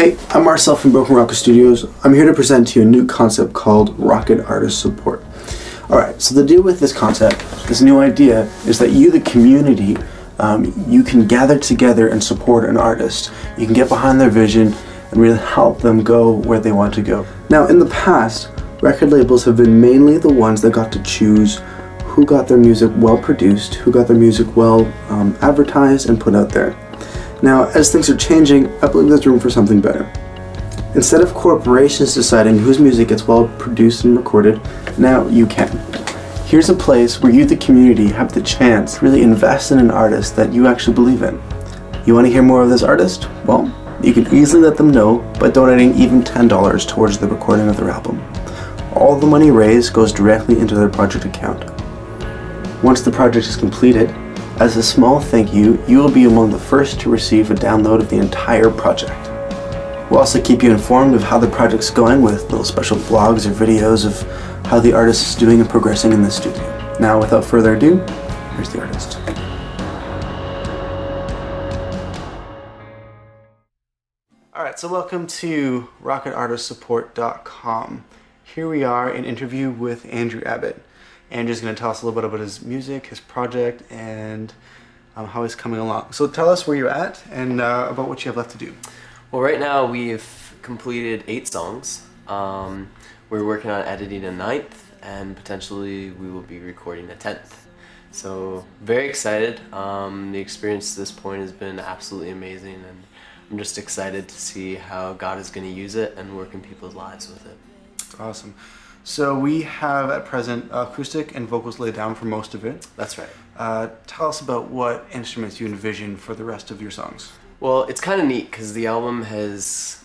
Hey, I'm Marcel from Broken Rocket Studios. I'm here to present to you a new concept called Rocket Artist Support. Alright, so the deal with this concept, this new idea, is that you, the community, you can gather together and support an artist. You can get behind their vision and really help them go where they want to go. Now, in the past, record labels have been mainly the ones that got to choose who got their music well produced, who got their music well advertised and put out there. Now, as things are changing, I believe there's room for something better. Instead of corporations deciding whose music gets well produced and recorded, now you can. Here's a place where you, the community, have the chance to really invest in an artist that you actually believe in. You want to hear more of this artist? Well, you can easily let them know by donating even $10 towards the recording of their album. All the money raised goes directly into their project account. Once the project is completed, as a small thank you, you will be among the first to receive a download of the entire project. We'll also keep you informed of how the project's going with little special vlogs or videos of how the artist is doing and progressing in the studio. Now, without further ado, here's the artist. Alright, so welcome to RocketArtistSupport.com. Here we are in an interview with Andrew Abbott. Andrew's going to tell us a little bit about his music, his project, and how he's coming along. So tell us where you're at and about what you have left to do. Well, right now we've completed 8 songs. We're working on editing a 9th, and potentially we will be recording a 10th. So very excited. The experience to this point has been absolutely amazing, and I'm just excited to see how God is going to use it and work in people's lives with it. Awesome. So we have at present acoustic and vocals laid down for most of it. That's right. Tell us about what instruments you envision for the rest of your songs. Well, it's kind of neat because the album has,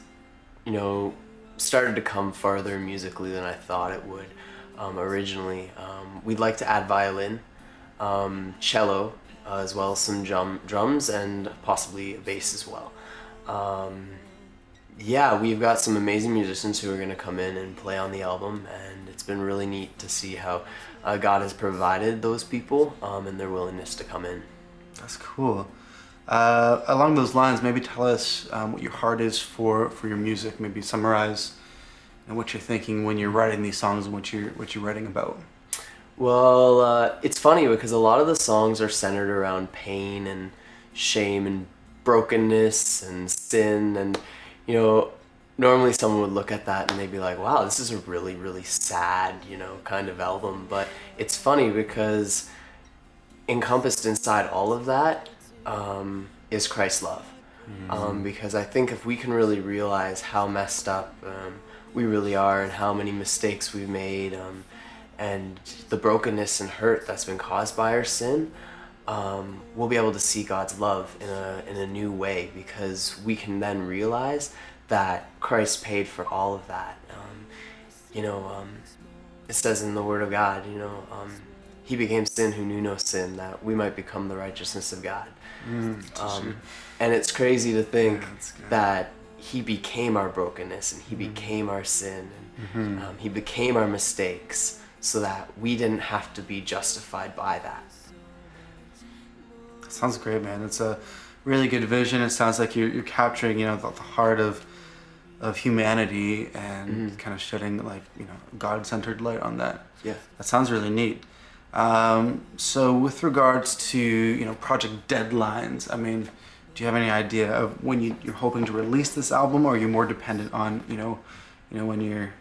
started to come farther musically than I thought it would originally. We'd like to add violin, cello, as well as some drums and possibly a bass as well. Yeah, we've got some amazing musicians who are going to come in and play on the album, and it's been really neat to see how God has provided those people and their willingness to come in. That's cool. Along those lines, maybe tell us what your heart is for your music. Maybe summarize what you're thinking when you're writing these songs and what you're writing about. Well, it's funny because a lot of the songs are centered around pain and shame and brokenness and sin, and normally someone would look at that and they'd be like, wow, this is a really, really sad, kind of album. But it's funny because encompassed inside all of that is Christ's love. Because I think if we can really realize how messed up we really are and how many mistakes we've made and the brokenness and hurt that's been caused by our sin, we'll be able to see God's love in a new way, because we can then realize that Christ paid for all of that. It says in the Word of God, He became sin who knew no sin, that we might become the righteousness of God. And it's crazy to think that He became our brokenness and He became our sin and He became our mistakes so that we didn't have to be justified by that. Sounds great, man. It's a really good vision. It sounds like you're capturing, the heart of humanity and kind of shedding God-centered light on that. Yeah, that sounds really neat. So with regards to project deadlines, I mean, do you have any idea of when you're hoping to release this album, or are you more dependent on when you've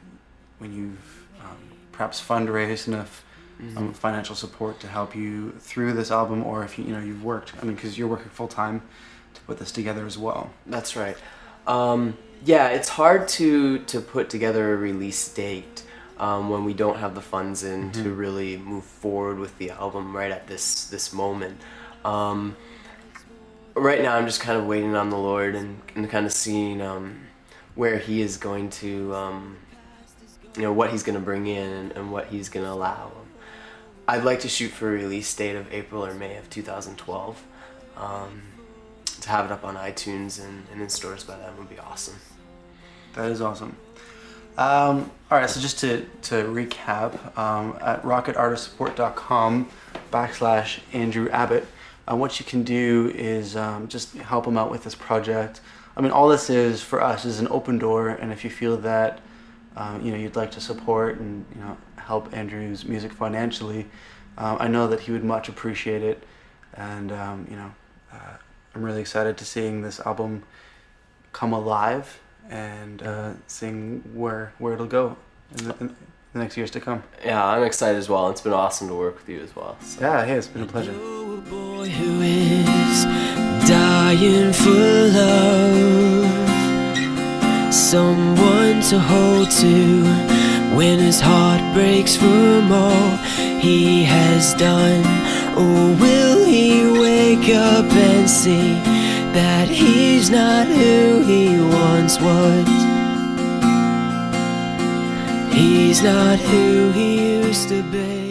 perhaps fundraised enough financial support to help you through this album, or if you've worked, because you're working full-time to put this together as well? That's right. Yeah, it's hard to put together a release date when we don't have the funds in to really move forward with the album right at this moment. Right now I'm just kind of waiting on the Lord and kind of seeing where He is going to, what He's going to bring in and what He's going to allow. I'd like to shoot for a release date of April or May of 2012. To have it up on iTunes and in stores by then would be awesome. That is awesome. Alright, so just to recap, at rocketartistsupport.com/Andrew Abbott, what you can do is just help him out with this project. I mean, all this is for us is an open door, and if you feel that you'd like to support and help Andrew's music financially, I know that he would much appreciate it, and I'm really excited to seeing this album come alive and seeing where it'll go in the next years to come. Yeah, I'm excited as well. It's been awesome to work with you as well. So. Yeah, hey, it's been a pleasure. A boy who is dying for love, someone to hold to when his heart breaks from all he has done. Or will he wake up and see that he's not who he once was? He's not who he used to be.